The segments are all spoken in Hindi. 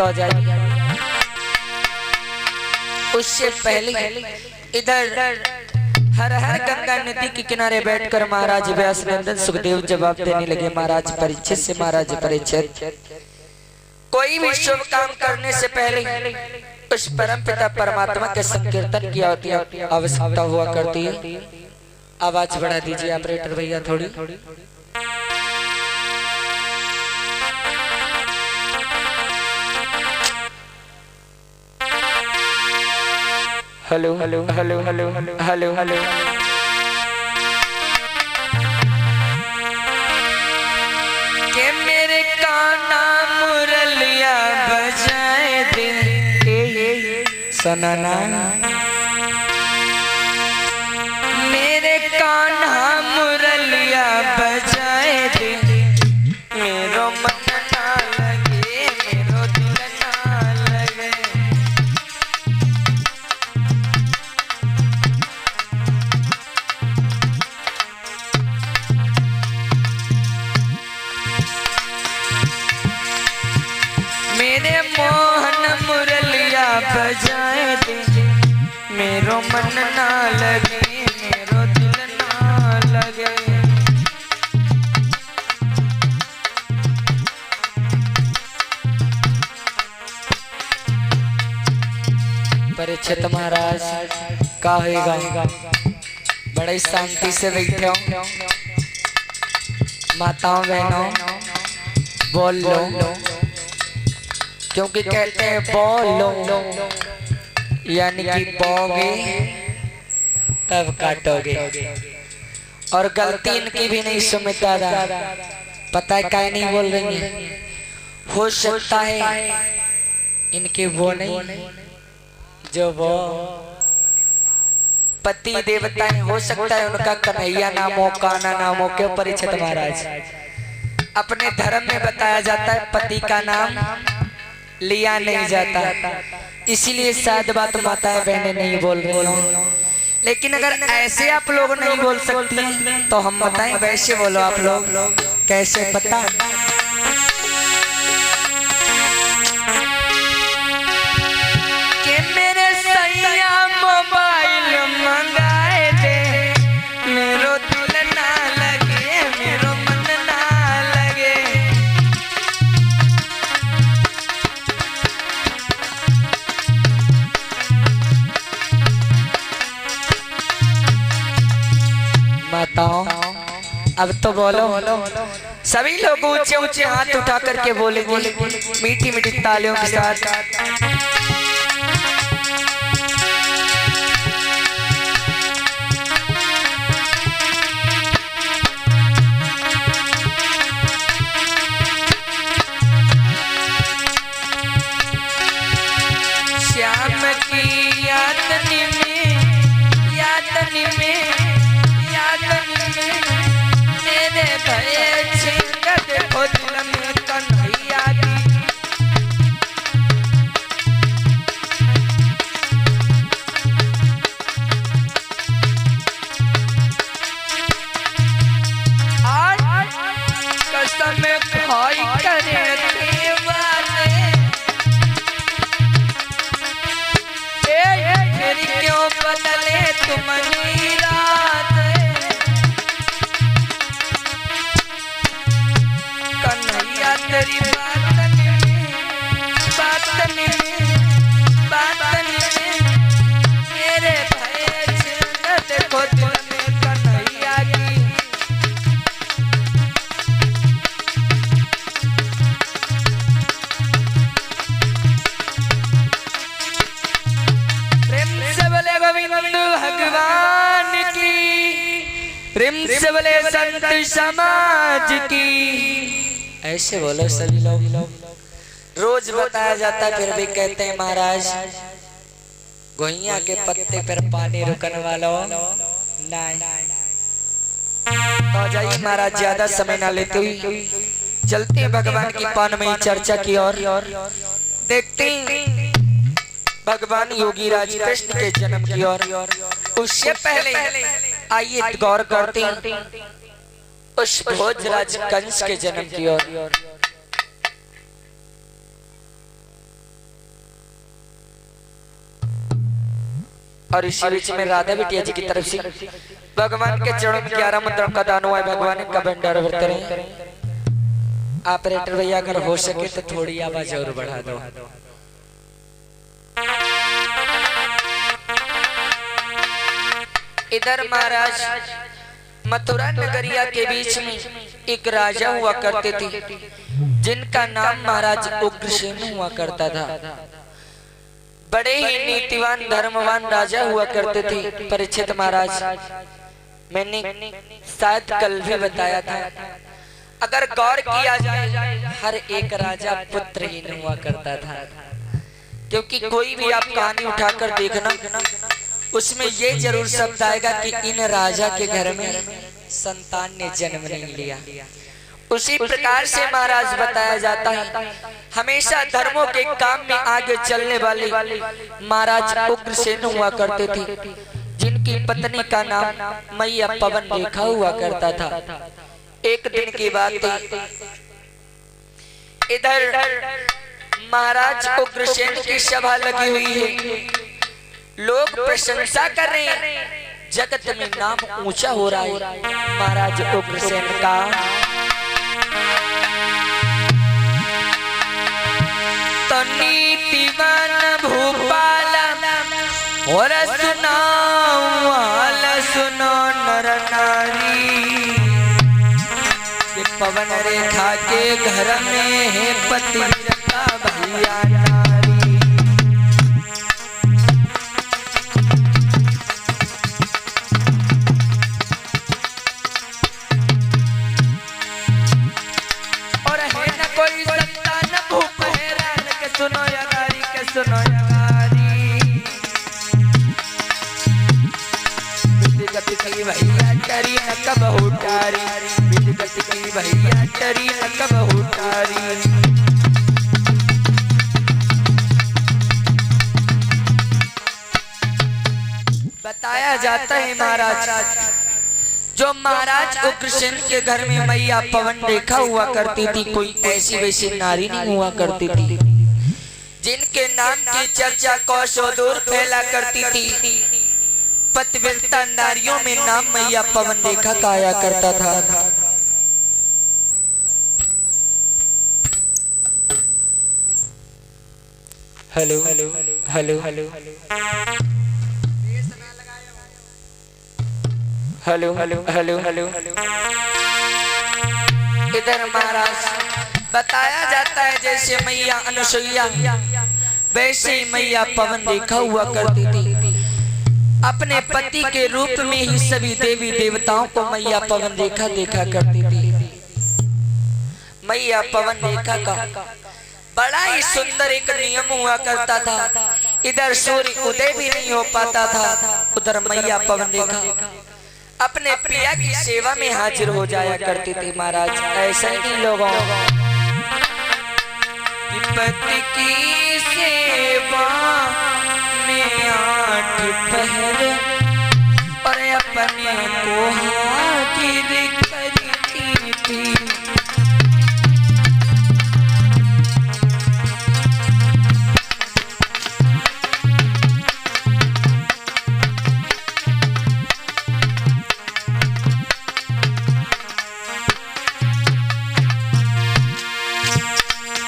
तो जाइए। उससे पहले इधर हर हर गंगा नदी के किनारे बैठकर महाराज व्यास नंदन सुखदेव जवाब देने लगे। महाराज परीक्षित से, महाराज परीक्षित, कोई भी शुभ काम करने से पहले उस परम पिता परमात्मा के संकीर्तन की आवश्यकता हुआ करती है। आवाज बढ़ा दीजिए ऑपरेटर भैया थोड़ी। Hello hello hello hello hello hello. के मेरे काना मुरलिया बजाए दे सनाना, मेरे कान्हा मुरलिया बजाए दे, मेरो मन ना लगे, मेरो दिल ना लगे। मेरे मोहन मुरलिया बजाए दे, मेरो मन ना लगे, मेरो दिल ना लगे। परीक्षित महाराज का होगा, बड़े शांति से बैठे हो। माताओं बहनों बोल लो, क्योंकि कहते हैं बोलो यानी कि बोगे तब काटोगे। और गलती इनकी भी नहीं सुमिता दा, पता है क्या नहीं बोल रही है। हो सकता है इनके वो नहीं जो वो पति देवताएं, हो सकता है उनका कन्हैया नाम हो, कान्हा नाम हो। क्यों परीक्षित महाराज, अपने धर्म में बताया जाता है पति का नाम लिया नहीं जाता, इसीलिए शायद बात माताएं बहनें नहीं बोल रही हो। लेकिन अगर ऐसे आप लोग नहीं बोल सकती तो हम बताएं वैसे बोलो आप लोग। कैसे पता? कि मेरे सैया मोबाइल मंगाए दे, मेरो दिल ना लगे, मेरो मन ना लगे। माताओं अब तो बोलो, सभी लोग ऊंचे ऊंचे हाथ उठा करके बोलेंगे मीठी मीठी तालियों के साथ। श्याम की यादनी में, यादनी में, यादनी में मेरे भये छिंद देखो दिल में कन्हैया की। कसम खाई करे दीवाने, मेरी क्यों बदले तुम्हारी रात। कन्हैया तेरी बातनी में, बातनी में, बातनी में मेरे भये छिंद देखो दिल में कन्हैया की। भगवान की, प्रेम से बोले संत समाज की। ऐसे बोलो सभी लोग। रोज बताया जाता फिर भी कहते हैं महाराज गोइया के पत्ते पर पानी रुकने वाला नहीं। तो जाइए महाराज, ज्यादा समय ना लेते हुए चलते हैं भगवान की पानमयी चर्चा की ओर। देखते हैं भगवान योगी राज कृष्ण के जन्म की ओर। उससे पहले आइए गौर करते हैं उस भोजराज कंस के जन्म की ओर। और इसी बीच में राधा बिटिया जी की तरफ से भगवान के चरणों में 11 मुद्राओं का दान हुआ है। भगवान का भंडार भरते रहे। ऑपरेटर भैया अगर हो सके तो थोड़ी आवाज और बढ़ा दो। इधर महाराज मथुरा नगरिया के बीच में एक राजा हुआ करते थे जिनका नाम महाराज उग्रसेन हुआ करता था। बड़े ही नीतिवान धर्मवान राजा हुआ करते थे परीक्षित महाराज। मैंने शायद कल भी बताया था, अगर गौर किया जाए हर एक राजा पुत्रहीन हुआ करता था। क्योंकि कोई भी आप कहानी उठाकर देखना उसमें ये जरूर शब्द आएगा कि इन राजा के घर में संतान ने जन्म नहीं लिया। उसी प्रकार से महाराज बताया जाता है हमेशा धर्मों के काम में आगे चलने वाले महाराज उग्रसेन हुआ करते थे जिनकी पत्नी का नाम मैया पवन रेखा हुआ करता था। एक दिन की बात इधर महाराज उग्रसेन की सभा लगी हुई है। लोग प्रशंसा कर रहे हैं, जगत में नाम ऊंचा हो रहा है महाराज उग्रसेन का। तो नीतिवान भूपाल और सुनो नर नारी कि पवन रेखा के घर में है पतिव्रता भैया नारी। और है न कोई संतान भूप हैरान के सुनो यारी के सुनो यारी। गति की भैया चरी न कब उठारी, गति की भैया चरी न कब उठारी। बताया जाता है महाराज जो महाराज उग्रसेन के घर में मैया पवन रेखा हुआ करती थी, कोई ऐसी वैसी नारी नहीं हुआ करती थी जिनके नाम की चर्चा कोसों दूर फैला करती थी। पतिव्रता नारियों में नाम मैया पवन रेखा का आया करता था। Hello hello hello hello hello hello hello hello. इधर महाराज बताया जाता है जैसे मैया अनुसुईया वैसे ही मैया पवन रेखा हुआ करती थी। अपने पति के रूप में ही सभी देवी देवताओं को मैया पवन रेखा देखा करती थी। मैया पवन रेखा का बड़ा ही सुंदर एक नियम हुआ करता था। इधर सूर्य उदय भी नहीं हो पाता था, उधर मैया पवन रेखा अपने प्रिया की सेवा में हाजिर हो जाया करती थी। महाराज ऐसे ही लोगों पति की सेवा में 8 पहर और अपने को हाजिर करती थी।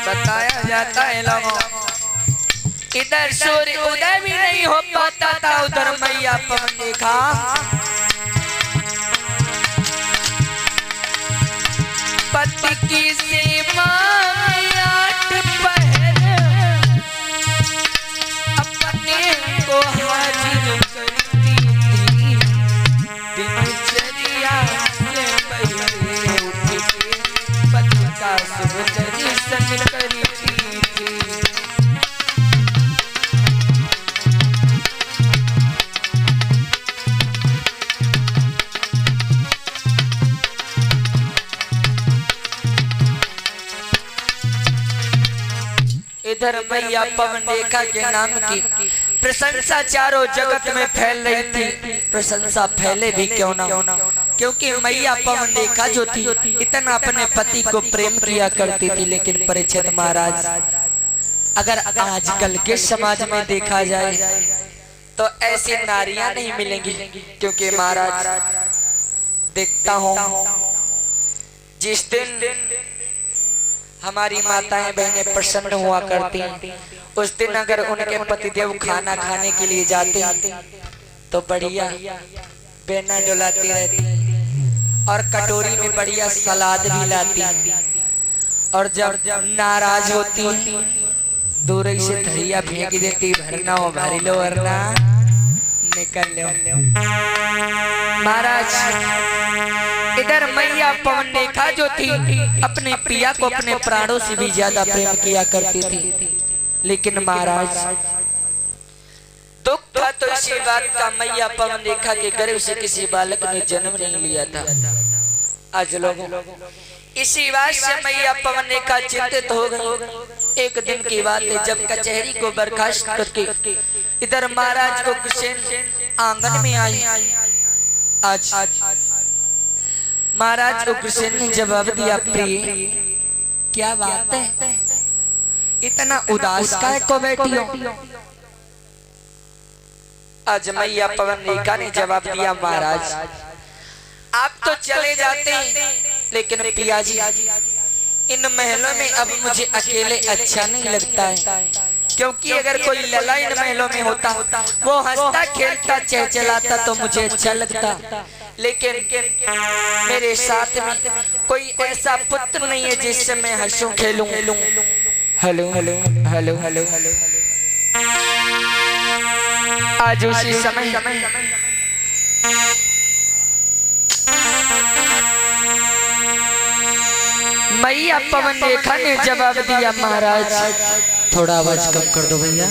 बताया जाता है लोगों इधर सूर्य उदय भी नहीं हो पाता था, उधर मैया पवन रेखा पति की सेवा में 8 पहर अपने को हाजिर करती थी। दिनचर्या से पहले उठ के पति का शुभ दर्शन करती थी। इधर मैया पवन रेखा के नाम की प्रशंसा चारों जगत में फैल रही थी। प्रशंसा फैले भी क्यों ना, क्योंकि मैया पवन रेखा जो थी इतना अपने पति को प्रेम किया करती थी। लेकिन परीक्षित महाराज अगर आजकल के समाज में देखा जाए तो ऐसी नारियां नहीं मिलेंगी, क्योंकि महाराज देखता हूं जिस दिन हमारी माताएं बहनें प्रसन्न हुआ करती, उस दिन अगर उनके पतिदेव खाना खाने के लिए जाते तो बढ़िया बेना डुलाती रहती और कटोरी में बढ़िया सलाद भी लाती, और जब नाराज होती दूर से थरिया फेंक देती, भरना हो भरी लो वरना निकल लो। महाराज इधर मैया पवन रेखा जो थी अपने पिया को अपने प्राणों से भी ज्यादा प्रेम किया करती थी, लेकिन महाराज दुख था तो इसी बात का, मैया पवन रेखा के गर्भ से किसी बालक ने जन्म नहीं लिया था। आज लोग इसी बात से मैया पवन रेखा चिंतित हो गई। एक दिन की बात है, जब कचहरी को बर्खास्त करके इधर महाराज को कृष्ण आंगन में आई। आज महाराज को कृष्ण ने जवाब दिया, प्रिय क्या बात है, इतना उदास काहे को बैठी हो? आज मैया पवन रेखा ने जवाब दिया, महाराज आप तो चले जाते हैं, लेकिन पिया जी इन महलों में अब मुझे अकेले अच्छा नहीं लगता है, क्योंकि अगर कोई लला इन महलों में होता वो हंसता खेलता चहचहाता तो मुझे अच्छा लगता, लेकिन मेरे साथ में कोई ऐसा पुत्र नहीं है जिससे मैं हंसूं खेलूं। हेलो हेलो हेलो हेलो आज उसी समय मैया पवन रेखा ने जवाब दिया, महाराज थोड़ा आवाज कम कर दो भैया।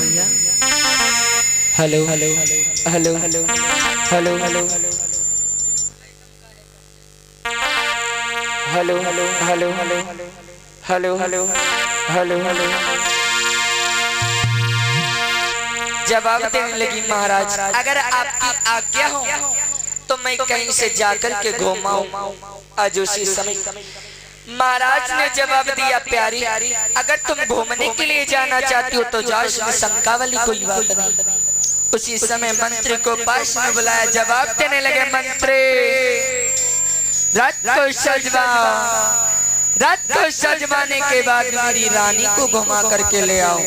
Hello hello hello hello hello hello hello hello hello hello hello hello hello जवाब देने लगी, महाराज अगर आपकी आज्ञा हो तो मैं कहीं से जाकर के घुमाऊं। आज उसी समय महाराज ने जवाब दिया, प्यारी अगर तुम घूमने के लिए जाना चाहती हो तो जाओ, इसमें शंका वाली कोई बात नहीं। उसी समय मंत्री को पास में बुलाया, जवाब देने लगे, मंत्री रात को सजवाओ, रात को सजवाने के बाद मेरी रानी को घुमा करके ले आओ।